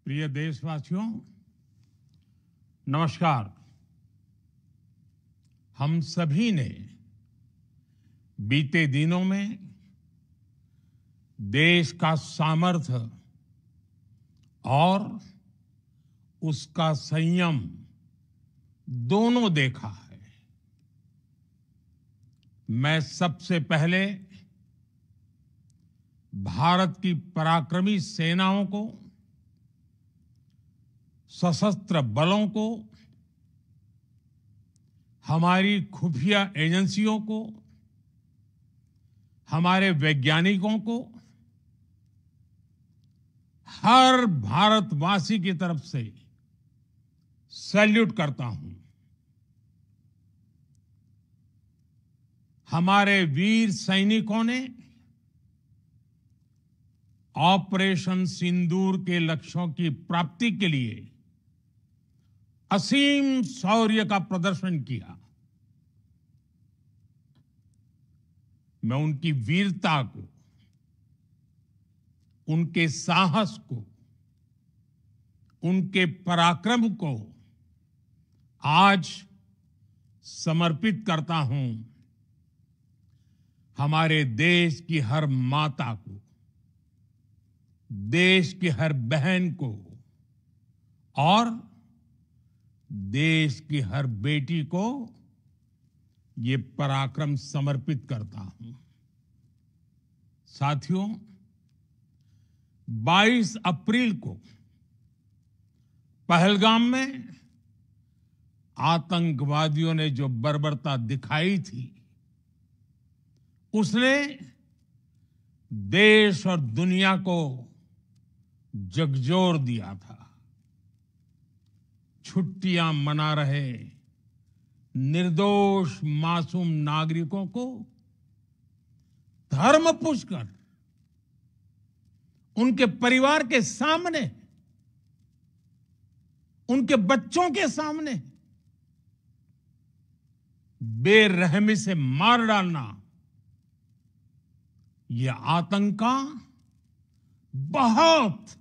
प्रिय देशवासियों, नमस्कार। हम सभी ने बीते दिनों में देश का सामर्थ्य और उसका संयम दोनों देखा है। मैं सबसे पहले भारत की पराक्रमी सेनाओं को, सशस्त्र बलों को, हमारी खुफिया एजेंसियों को, हमारे वैज्ञानिकों को, हर भारतवासी की तरफ से सैल्यूट करता हूं। हमारे वीर सैनिकों ने ऑपरेशन सिंदूर के लक्ष्यों की प्राप्ति के लिए असीम शौर्य का प्रदर्शन किया। मैं उनकी वीरता को, उनके साहस को, उनके पराक्रम को आज समर्पित करता हूं हमारे देश की हर माता को, देश की हर बहन को और देश की हर बेटी को ये पराक्रम समर्पित करता हूं। साथियों, 22 अप्रैल को पहलगाम में आतंकवादियों ने जो बर्बरता दिखाई थी, उसने देश और दुनिया को झकझोर दिया था। छुट्टियां मना रहे निर्दोष मासूम नागरिकों को धर्म पूछकर उनके परिवार के सामने, उनके बच्चों के सामने बेरहमी से मार डालना, यह आतंक का बहुत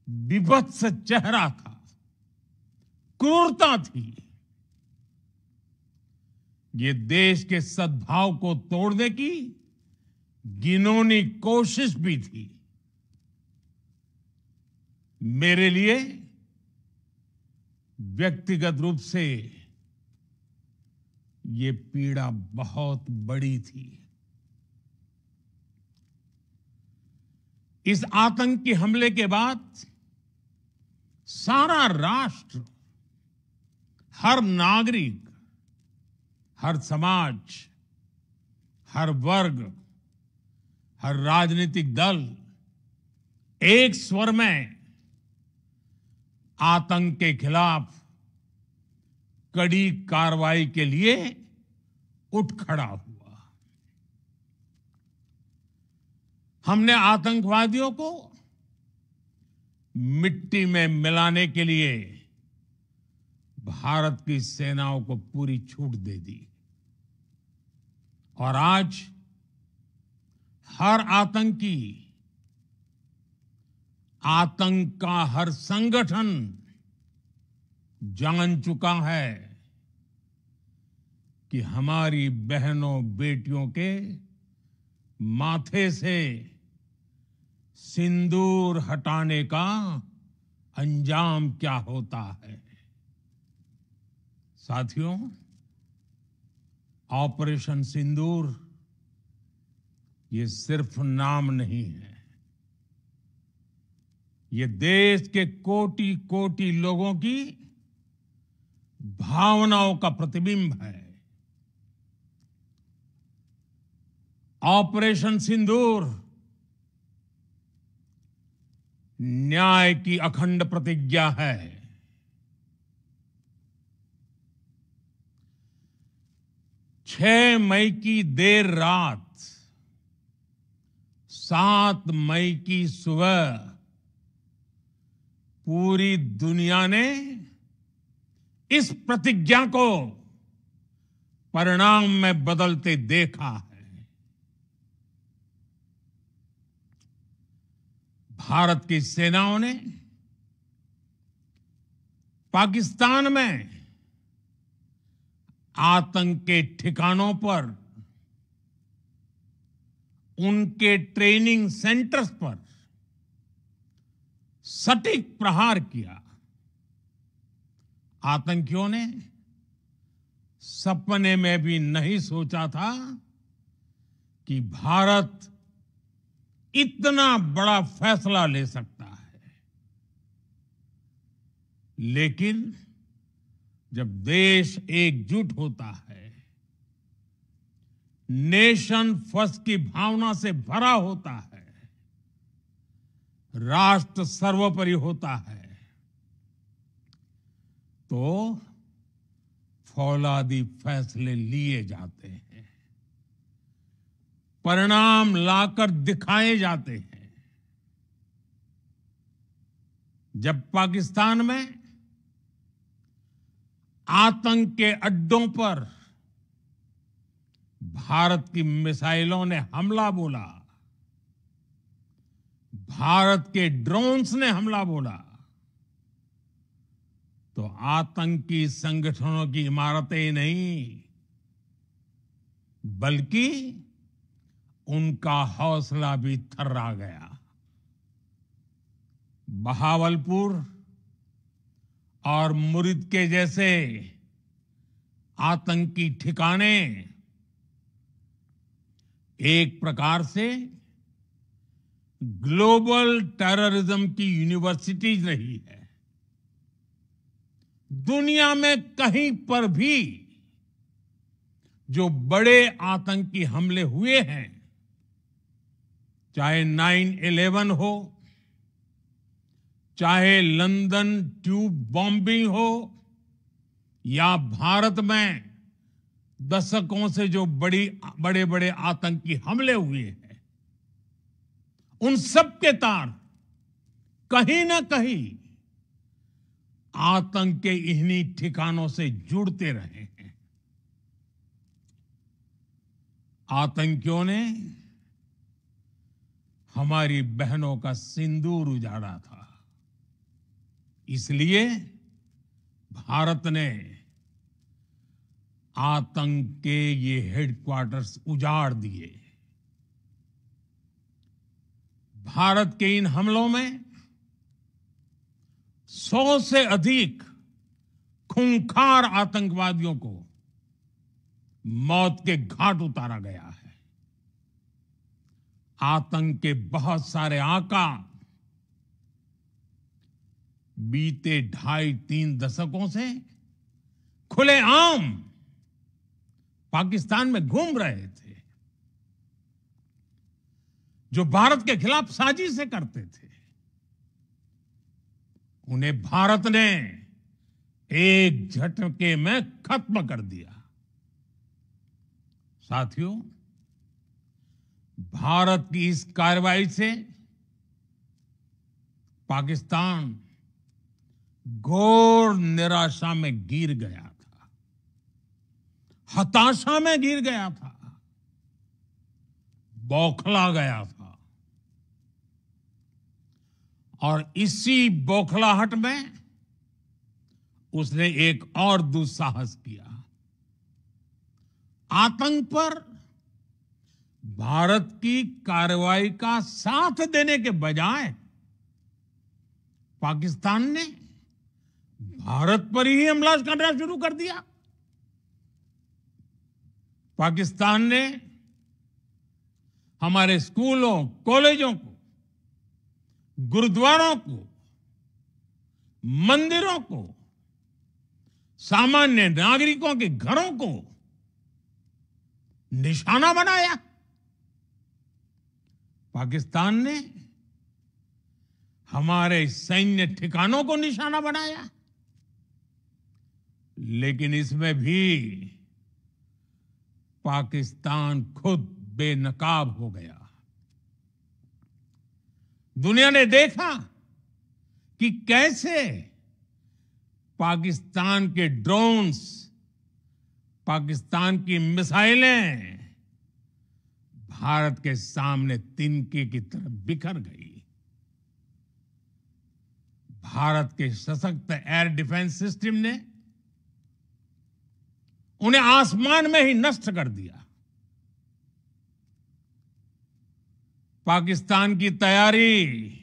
विभत्स चेहरा था, क्रूरता थी। ये देश के सद्भाव को तोड़ने की घिनौनी कोशिश भी थी। मेरे लिए व्यक्तिगत रूप से ये पीड़ा बहुत बड़ी थी। इस आतंकी हमले के बाद सारा राष्ट्र, हर नागरिक, हर समाज, हर वर्ग, हर राजनीतिक दल एक स्वर में आतंक के खिलाफ कड़ी कार्रवाई के लिए उठ खड़ा हुआ। हमने आतंकवादियों को मिट्टी में मिलाने के लिए भारत की सेनाओं को पूरी छूट दे दी और आज हर आतंकी, आतंक का हर संगठन जान चुका है कि हमारी बहनों बेटियों के माथे से सिंदूर हटाने का अंजाम क्या होता है। साथियों, ऑपरेशन सिंदूर ये सिर्फ नाम नहीं है, ये देश के कोटि कोटि लोगों की भावनाओं का प्रतिबिंब है। ऑपरेशन सिंदूर न्याय की अखंड प्रतिज्ञा है। 6 मई की देर रात, 7 मई की सुबह पूरी दुनिया ने इस प्रतिज्ञा को परिणाम में बदलते देखा है। भारत की सेनाओं ने पाकिस्तान में आतंक के ठिकानों पर, उनके ट्रेनिंग सेंटर्स पर सटीक प्रहार किया। आतंकियों ने सपने में भी नहीं सोचा था कि भारत इतना बड़ा फैसला ले सकता है। लेकिन जब देश एकजुट होता है, नेशन फर्स्ट की भावना से भरा होता है, राष्ट्र सर्वोपरि होता है, तो फौलादी फैसले लिए जाते हैं, परिणाम लाकर दिखाए जाते हैं। जब पाकिस्तान में आतंक के अड्डों पर भारत की मिसाइलों ने हमला बोला, भारत के ड्रोन्स ने हमला बोला, तो आतंकी संगठनों की इमारतें नहीं, बल्कि उनका हौसला भी थर्रा गया। बहावलपुर और मुरिद के जैसे आतंकी ठिकाने एक प्रकार से ग्लोबल टेररिज्म की यूनिवर्सिटीज रही है। दुनिया में कहीं पर भी जो बड़े आतंकी हमले हुए हैं, चाहे 9/11 हो, चाहे लंदन ट्यूब बॉम्बिंग हो, या भारत में दशकों से जो बड़े बड़े आतंकी हमले हुए हैं, उन सब के तार कहीं ना कहीं आतंक के इन्हीं ठिकानों से जुड़ते रहे हैं। आतंकियों ने हमारी बहनों का सिंदूर उजाड़ा था, इसलिए भारत ने आतंक के ये हेडक्वार्टर्स उजाड़ दिए। भारत के इन हमलों में 100 से अधिक खूंखार आतंकवादियों को मौत के घाट उतारा गया है। आतंक के बहुत सारे आका बीते 2.5-3 दशकों से खुलेआम पाकिस्तान में घूम रहे थे, जो भारत के खिलाफ साजिशें करते थे। उन्हें भारत ने एक झटके में खत्म कर दिया। साथियों, भारत की इस कार्रवाई से पाकिस्तान घोर निराशा में गिर गया था, हताशा में गिर गया था, बौखला गया था। और इसी बौखलाहट में उसने एक और दुस्साहस किया। आतंक पर भारत की कार्रवाई का साथ देने के बजाय पाकिस्तान ने भारत पर ही हमला करना शुरू कर दिया। पाकिस्तान ने हमारे स्कूलों, कॉलेजों को, गुरुद्वारों को, मंदिरों को, सामान्य नागरिकों के घरों को निशाना बनाया। पाकिस्तान ने हमारे सैन्य ठिकानों को निशाना बनाया। लेकिन इसमें भी पाकिस्तान खुद बेनकाब हो गया। दुनिया ने देखा कि कैसे पाकिस्तान के ड्रोन्स, पाकिस्तान की मिसाइलें भारत के सामने तिनके की तरह बिखर गई। भारत के सशक्त एयर डिफेंस सिस्टम ने उन्हें आसमान में ही नष्ट कर दिया। पाकिस्तान की तैयारी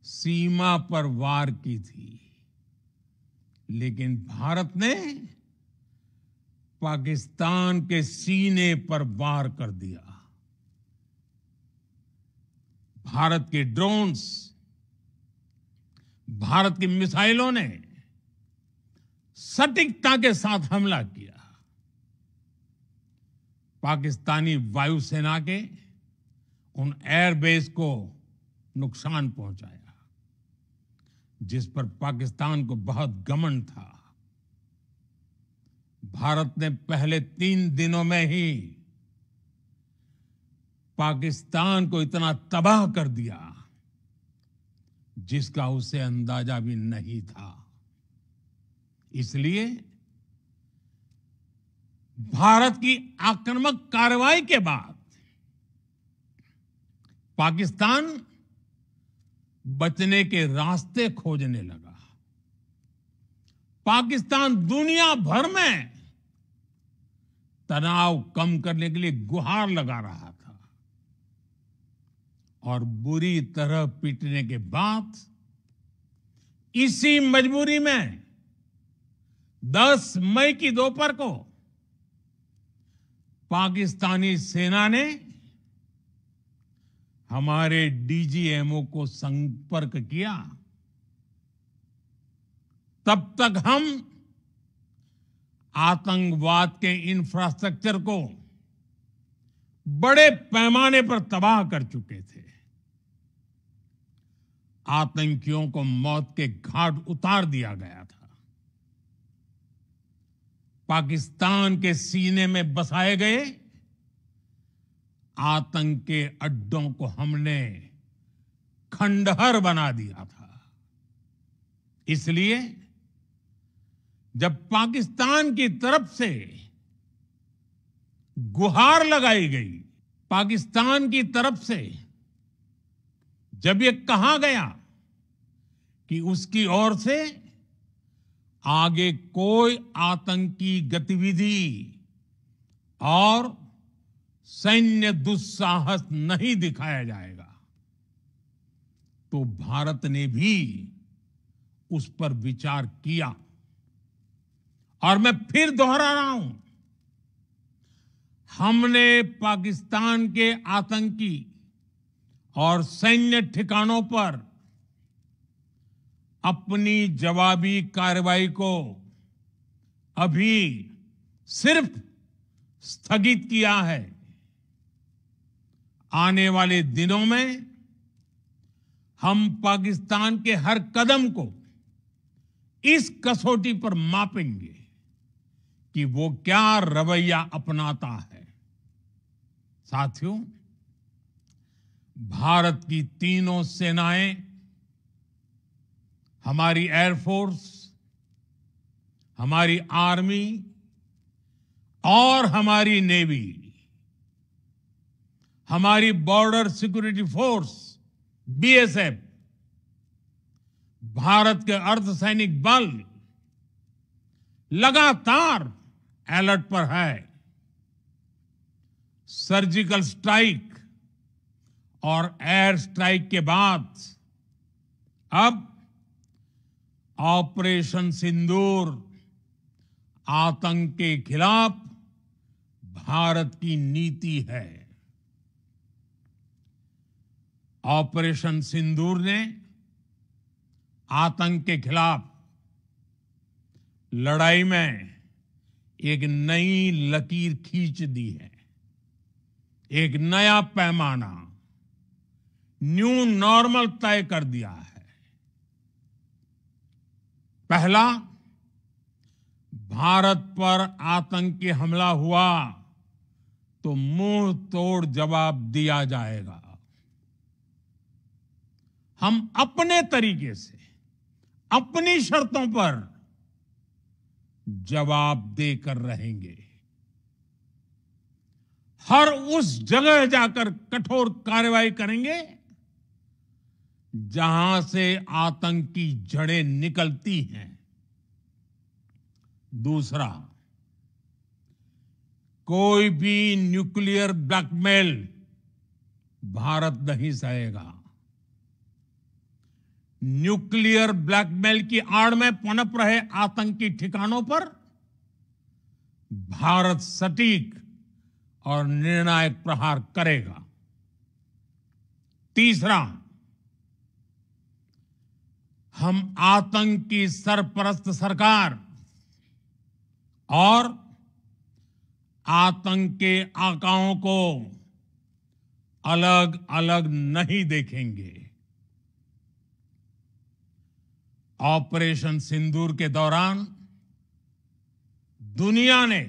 सीमा पर वार की थी, लेकिन भारत ने पाकिस्तान के सीने पर वार कर दिया। भारत के ड्रोन्स, भारत की मिसाइलों ने सटीकता के साथ हमला किया। पाकिस्तानी वायुसेना के उन एयरबेस को नुकसान पहुंचाया, जिस पर पाकिस्तान को बहुत घमंड था। भारत ने पहले 3 दिनों में ही पाकिस्तान को इतना तबाह कर दिया जिसका उसे अंदाजा भी नहीं था। इसलिए भारत की आक्रामक कार्रवाई के बाद पाकिस्तान बचने के रास्ते खोजने लगा। पाकिस्तान दुनिया भर में तनाव कम करने के लिए गुहार लगा रहा था और बुरी तरह पीटने के बाद इसी मजबूरी में 10 मई की दोपहर को पाकिस्तानी सेना ने हमारे डीजीएमओ को संपर्क किया। तब तक हम आतंकवाद के इंफ्रास्ट्रक्चर को बड़े पैमाने पर तबाह कर चुके थे। आतंकियों को मौत के घाट उतार दिया गया था। पाकिस्तान के सीने में बसाए गए आतंक के अड्डों को हमने खंडहर बना दिया था। इसलिए जब पाकिस्तान की तरफ से गुहार लगाई गई, पाकिस्तान की तरफ से जब ये कहा गया कि उसकी ओर से आगे कोई आतंकी गतिविधि और सैन्य दुस्साहस नहीं दिखाया जाएगा, तो भारत ने भी उस पर विचार किया। और मैं फिर दोहरा रहा हूं, हमने पाकिस्तान के आतंकी और सैन्य ठिकानों पर अपनी जवाबी कार्रवाई को अभी सिर्फ स्थगित किया है। आने वाले दिनों में हम पाकिस्तान के हर कदम को इस कसौटी पर मापेंगे कि वो क्या रवैया अपनाता है। साथियों, भारत की तीनों सेनाएं, हमारी एयरफोर्स, हमारी आर्मी और हमारी नेवी, हमारी border security force BSF, Bharat के अर्धसैनिक बल लगातार अलर्ट पर है। सर्जिकल स्ट्राइक और एयर स्ट्राइक के बाद अब ऑपरेशन सिंदूर आतंक के खिलाफ भारत की नीति है। ऑपरेशन सिंदूर ने आतंक के खिलाफ लड़ाई में एक नई लकीर खींच दी है। एक नया पैमाना, न्यू नॉर्मल तय कर दिया है। पहला, भारत पर आतंकी हमला हुआ तो मुंह तोड़ जवाब दिया जाएगा। हम अपने तरीके से, अपनी शर्तों पर जवाब देकर रहेंगे। हर उस जगह जाकर कठोर कार्रवाई करेंगे जहां से आतंक की जड़ें निकलती हैं। दूसरा, कोई भी न्यूक्लियर ब्लैकमेल भारत नहीं सहेगा। न्यूक्लियर ब्लैकमेल की आड़ में पनप रहे आतंकी ठिकानों पर भारत सटीक और निर्णायक प्रहार करेगा। तीसरा, हम आतंक की सरपरस्त सरकार और आतंक के आकाओं को अलग अलग नहीं देखेंगे। ऑपरेशन सिंदूर के दौरान दुनिया ने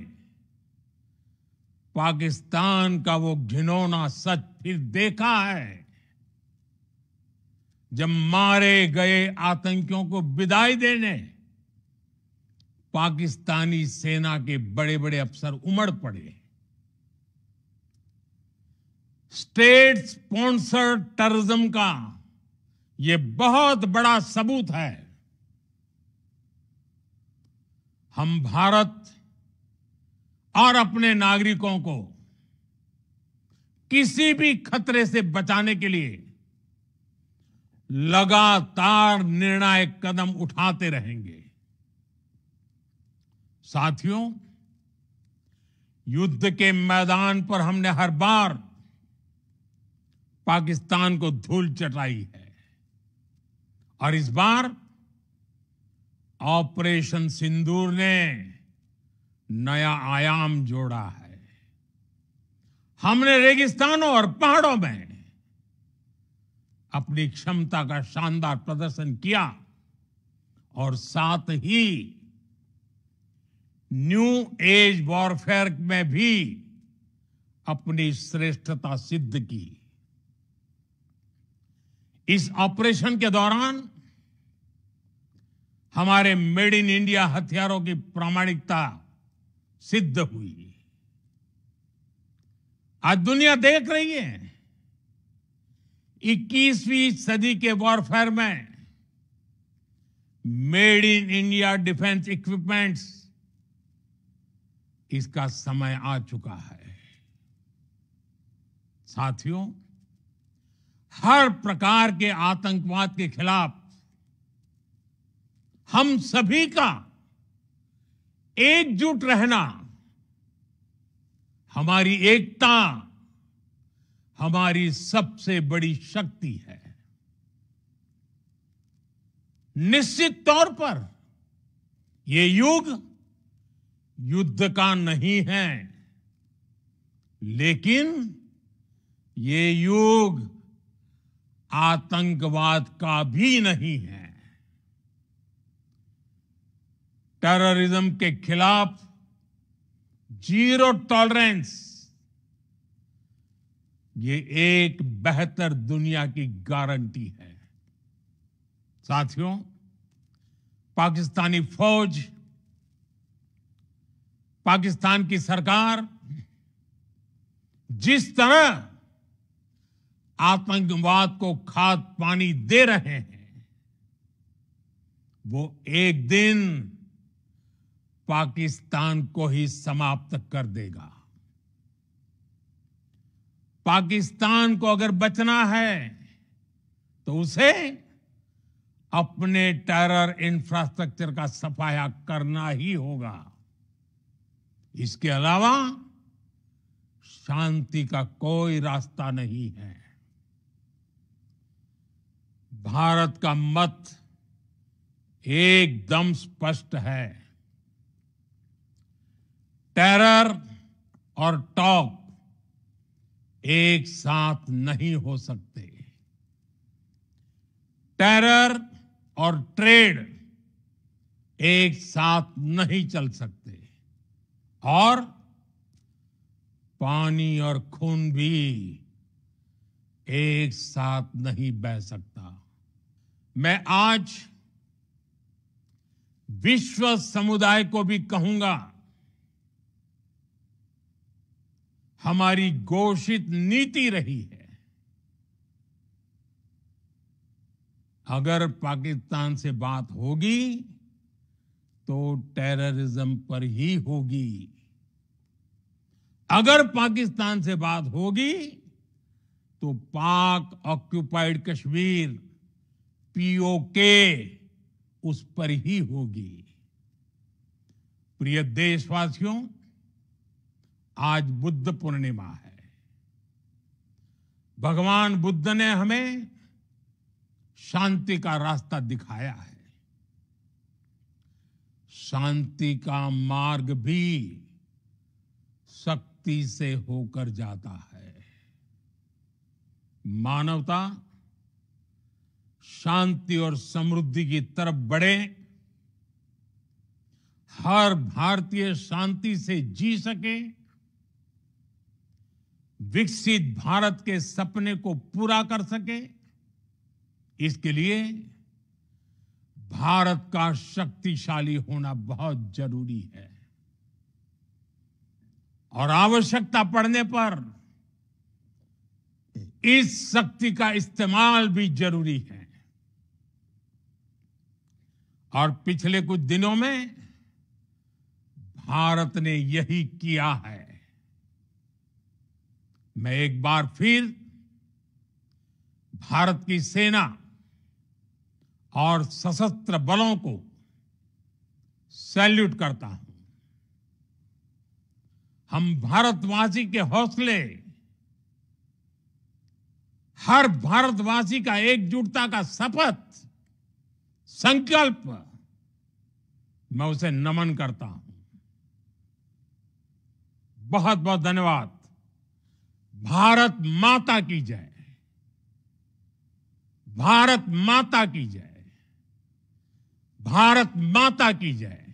पाकिस्तान का वो घिनौना सच फिर देखा है, जब मारे गए आतंकियों को विदाई देने पाकिस्तानी सेना के बड़े बड़े अफसर उमड़ पड़े। स्टेट स्पॉन्सर्ड टेररिज्म का ये बहुत बड़ा सबूत है। हम भारत और अपने नागरिकों को किसी भी खतरे से बचाने के लिए लगातार निर्णायक कदम उठाते रहेंगे। साथियों, युद्ध के मैदान पर हमने हर बार पाकिस्तान को धूल चटाई है और इस बार ऑपरेशन सिंदूर ने नया आयाम जोड़ा है। हमने रेगिस्तानों और पहाड़ों में अपनी क्षमता का शानदार प्रदर्शन किया और साथ ही न्यू एज वॉरफेयर में भी अपनी श्रेष्ठता सिद्ध की। इस ऑपरेशन के दौरान हमारे मेड इन इंडिया हथियारों की प्रामाणिकता सिद्ध हुई। आज दुनिया देख रही है 21वीं सदी के वॉरफेयर में made in India defence equipments, इसका समय आ चुका है। साथियों, हर प्रकार के आतंकवाद के खिलाफ हम सभी का एकजुट रहना, हमारी एकता हमारी सबसे बड़ी शक्ति है। निश्चित तौर पर ये युग युद्ध का नहीं है, लेकिन ये युग आतंकवाद का भी नहीं है। टेररिज्म के खिलाफ जीरो टॉलरेंस, ये एक बेहतर दुनिया की गारंटी है। साथियों, पाकिस्तानी फौज, पाकिस्तान की सरकार जिस तरह आतंकवाद को खाद पानी दे रहे हैं, वो एक दिन पाकिस्तान को ही समाप्त कर देगा। पाकिस्तान को अगर बचना है तो उसे अपने टेरर इंफ्रास्ट्रक्चर का सफाया करना ही होगा। इसके अलावा शांति का कोई रास्ता नहीं है। भारत का मत एकदम स्पष्ट है। टेरर और टॉक एक साथ नहीं हो सकते। टेरर और ट्रेड एक साथ नहीं चल सकते और पानी और खून भी एक साथ नहीं बह सकता। मैं आज विश्व समुदाय को भी कहूंगा, हमारी घोषित नीति रही है अगर पाकिस्तान से बात होगी तो टेररिज्म पर ही होगी। अगर पाकिस्तान से बात होगी तो पाक ऑक्युपाइड कश्मीर पीओके उस पर ही होगी। प्रिय देशवासियों, आज बुद्ध पूर्णिमा है। भगवान बुद्ध ने हमें शांति का रास्ता दिखाया है। शांति का मार्ग भी शक्ति से होकर जाता है। मानवता शांति और समृद्धि की तरफ बढ़े, हर भारतीय शांति से जी सके, विकसित भारत के सपने को पूरा कर सके, इसके लिए भारत का शक्तिशाली होना बहुत जरूरी है। और आवश्यकता पड़ने पर इस शक्ति का इस्तेमाल भी जरूरी है। और पिछले कुछ दिनों में भारत ने यही किया है। मैं एक बार फिर भारत की सेना और सशस्त्र बलों को सैल्यूट करता हूं। हम भारतवासी के हौसले, हर भारतवासी का एकजुटता का शपथ, संकल्प, मैं उसे नमन करता हूं। बहुत बहुत धन्यवाद। भारत माता की जय। भारत माता की जय। भारत माता की जय।